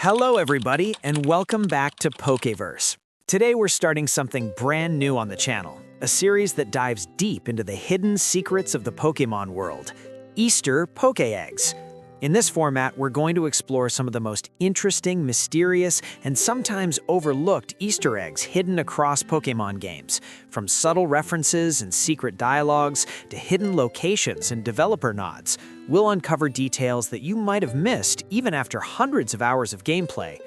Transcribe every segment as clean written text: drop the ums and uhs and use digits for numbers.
Hello everybody, and welcome back to Pokeverse. Today we're starting something brand new on the channel, a series that dives deep into the hidden secrets of the Pokemon world, Easter Pokeeggs. In this format, we're going to explore some of the most interesting, mysterious, and sometimes overlooked Easter eggs hidden across Pokemon games, from subtle references and secret dialogues to hidden locations and developer nods. We'll uncover details that you might have missed even after hundreds of hours of gameplay.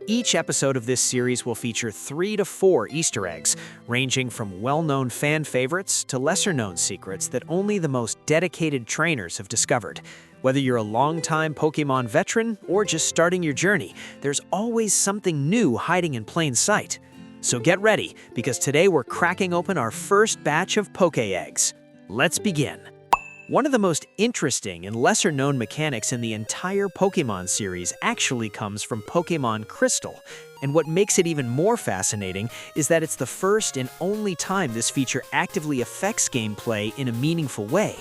Each episode of this series will feature 3 to 4 Easter eggs, ranging from well-known fan favorites to lesser-known secrets that only the most dedicated trainers have discovered. Whether you're a longtime Pokemon veteran or just starting your journey, there's always something new hiding in plain sight. So get ready, because today we're cracking open our first batch of Pokeeggs. Let's begin. One of the most interesting and lesser-known mechanics in the entire Pokemon series actually comes from Pokémon Crystal, and what makes it even more fascinating is that it's the first and only time this feature actively affects gameplay in a meaningful way.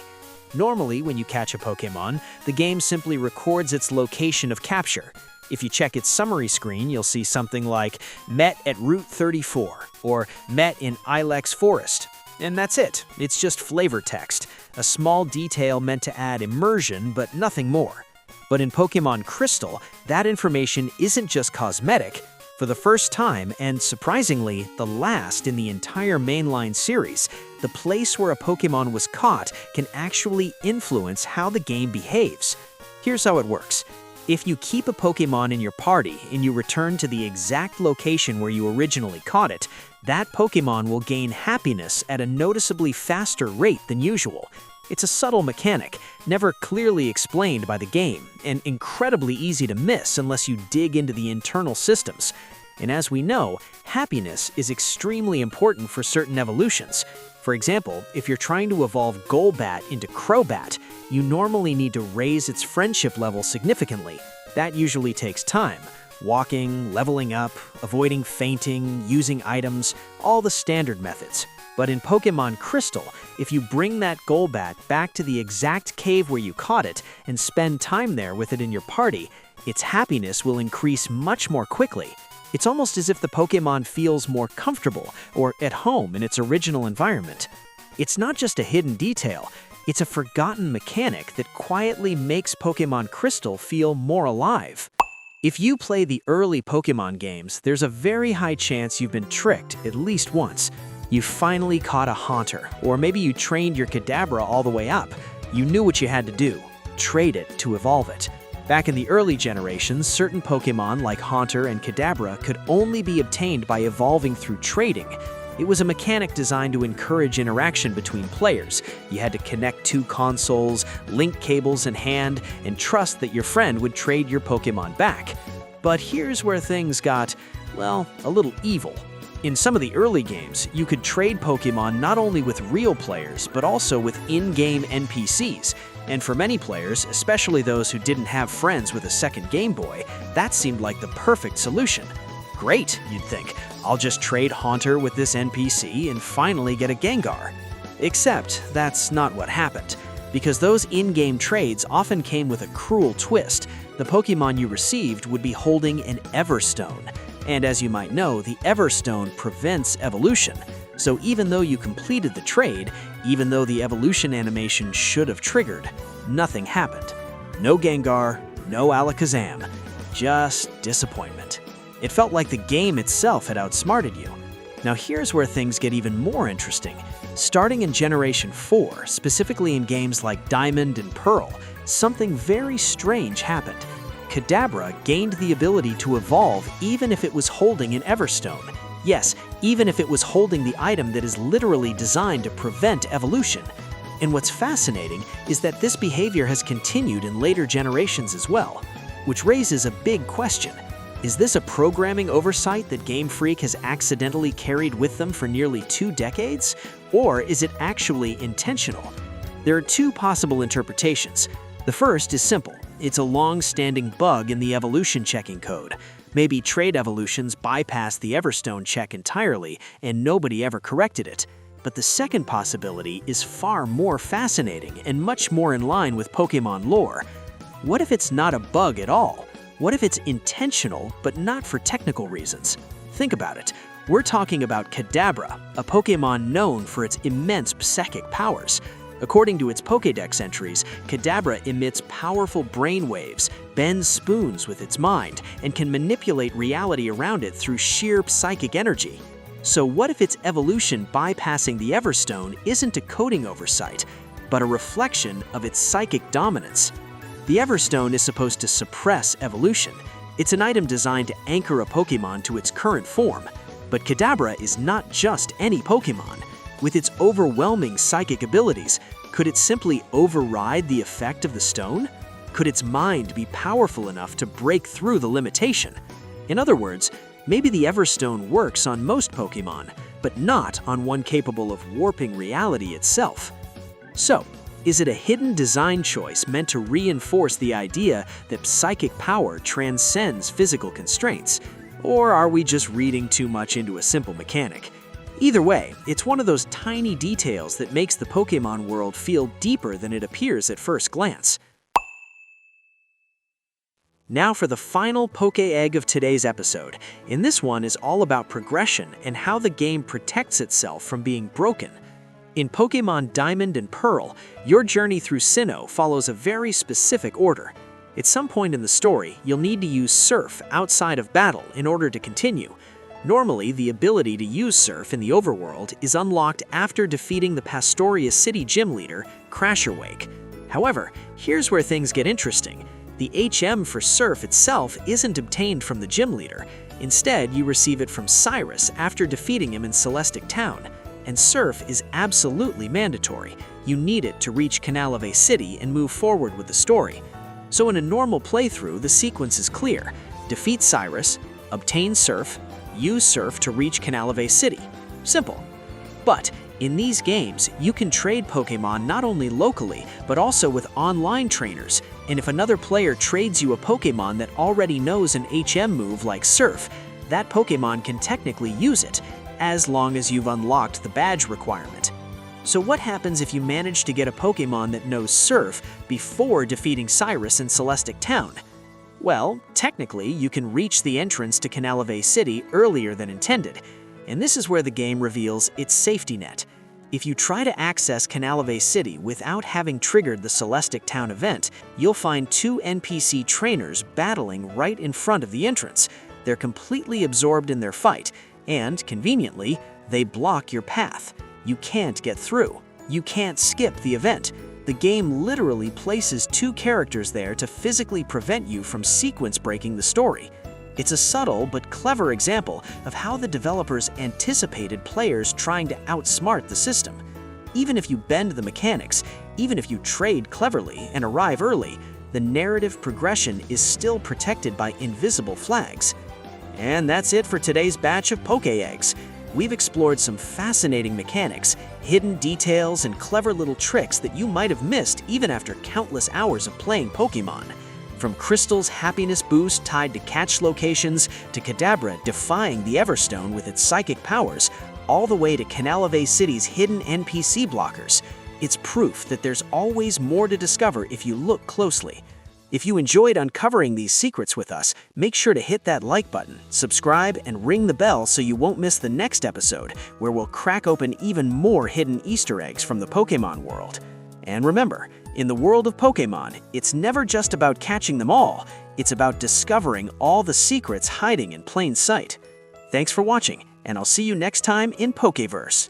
Normally, when you catch a Pokemon, the game simply records its location of capture. If you check its summary screen, you'll see something like, "Met at Route 34," or "Met in Ilex Forest." And that's it. It's just flavor text, a small detail meant to add immersion, but nothing more. But in Pokémon Crystal, that information isn't just cosmetic. For the first time, and surprisingly, the last in the entire mainline series, the place where a Pokémon was caught can actually influence how the game behaves. Here's how it works. If you keep a Pokémon in your party and you return to the exact location where you originally caught it, that Pokémon will gain happiness at a noticeably faster rate than usual. It's a subtle mechanic, never clearly explained by the game, and incredibly easy to miss unless you dig into the internal systems. And as we know, happiness is extremely important for certain evolutions. For example, if you're trying to evolve Golbat into Crobat, you normally need to raise its friendship level significantly. That usually takes time. Walking, leveling up, avoiding fainting, using items, all the standard methods. But in Pokémon Crystal, if you bring that Golbat back to the exact cave where you caught it and spend time there with it in your party, its happiness will increase much more quickly. It's almost as if the Pokémon feels more comfortable or at home in its original environment. It's not just a hidden detail, it's a forgotten mechanic that quietly makes Pokémon Crystal feel more alive. If you play the early Pokemon games, there's a very high chance you've been tricked at least once. You finally caught a Haunter, or maybe you trained your Kadabra all the way up. You knew what you had to do, trade it to evolve it. Back in the early generations, certain Pokemon like Haunter and Kadabra could only be obtained by evolving through trading. It was a mechanic designed to encourage interaction between players. You had to connect 2 consoles, link cables in hand, and trust that your friend would trade your Pokemon back. But here's where things got, well, a little evil. In some of the early games, you could trade Pokemon not only with real players, but also with in-game NPCs. And for many players, especially those who didn't have friends with a second Game Boy, that seemed like the perfect solution. Great, you'd think. I'll just trade Haunter with this NPC and finally get a Gengar. Except that's not what happened, because those in-game trades often came with a cruel twist. The Pokemon you received would be holding an Everstone. And as you might know, the Everstone prevents evolution. So even though you completed the trade, even though the evolution animation should have triggered, nothing happened. No Gengar, no Alakazam, just disappointment. It felt like the game itself had outsmarted you. Now here's where things get even more interesting. Starting in Generation 4, specifically in games like Diamond and Pearl, something very strange happened. Kadabra gained the ability to evolve even if it was holding an Everstone. Yes, even if it was holding the item that is literally designed to prevent evolution. And what's fascinating is that this behavior has continued in later generations as well, which raises a big question. Is this a programming oversight that Game Freak has accidentally carried with them for nearly 2 decades? Or is it actually intentional? There are 2 possible interpretations. The first is simple. It's a long-standing bug in the evolution checking code. Maybe trade evolutions bypassed the Everstone check entirely and nobody ever corrected it. But the second possibility is far more fascinating and much more in line with Pokémon lore. What if it's not a bug at all? What if it's intentional, but not for technical reasons? Think about it. We're talking about Kadabra, a Pokémon known for its immense psychic powers. According to its Pokédex entries, Kadabra emits powerful brainwaves, bends spoons with its mind, and can manipulate reality around it through sheer psychic energy. So what if its evolution bypassing the Everstone isn't a coding oversight, but a reflection of its psychic dominance? The Everstone is supposed to suppress evolution. It's an item designed to anchor a Pokémon to its current form. But Kadabra is not just any Pokémon. With its overwhelming psychic abilities, could it simply override the effect of the stone? Could its mind be powerful enough to break through the limitation? In other words, maybe the Everstone works on most Pokémon, but not on one capable of warping reality itself. So, is it a hidden design choice meant to reinforce the idea that psychic power transcends physical constraints? Or are we just reading too much into a simple mechanic? Either way, it's one of those tiny details that makes the Pokémon world feel deeper than it appears at first glance. Now for the final Poké-Egg of today's episode. In this one is all about progression and how the game protects itself from being broken. In Pokémon Diamond and Pearl, your journey through Sinnoh follows a very specific order. At some point in the story, you'll need to use Surf outside of battle in order to continue. Normally, the ability to use Surf in the overworld is unlocked after defeating the Pastoria City gym leader, Crasherwake. However, here's where things get interesting. The HM for Surf itself isn't obtained from the gym leader. Instead, you receive it from Cyrus after defeating him in Celestic Town. And Surf is absolutely mandatory. You need it to reach Canalave City and move forward with the story. So in a normal playthrough, the sequence is clear. Defeat Cyrus, obtain Surf, use Surf to reach Canalave City. Simple. But in these games, you can trade Pokémon not only locally, but also with online trainers. And if another player trades you a Pokémon that already knows an HM move like Surf, that Pokémon can technically use it, as long as you've unlocked the badge requirement. So what happens if you manage to get a Pokémon that knows Surf before defeating Cyrus in Celestic Town? Well, technically, you can reach the entrance to Canalave City earlier than intended, and this is where the game reveals its safety net. If you try to access Canalave City without having triggered the Celestic Town event, you'll find two NPC trainers battling right in front of the entrance. They're completely absorbed in their fight, and, conveniently, they block your path. You can't get through. You can't skip the event. The game literally places two characters there to physically prevent you from sequence breaking the story. It's a subtle but clever example of how the developers anticipated players trying to outsmart the system. Even if you bend the mechanics, even if you trade cleverly and arrive early, the narrative progression is still protected by invisible flags. And that's it for today's batch of Poké-Eggs. We've explored some fascinating mechanics, hidden details, and clever little tricks that you might have missed even after countless hours of playing Pokémon. From Crystal's happiness boost tied to catch locations, to Kadabra defying the Everstone with its psychic powers, all the way to Canalave City's hidden NPC blockers, it's proof that there's always more to discover if you look closely. If you enjoyed uncovering these secrets with us, make sure to hit that like button, subscribe, and ring the bell so you won't miss the next episode, where we'll crack open even more hidden Easter eggs from the Pokémon world. And remember, in the world of Pokémon, it's never just about catching them all, it's about discovering all the secrets hiding in plain sight. Thanks for watching, and I'll see you next time in Pokéverse.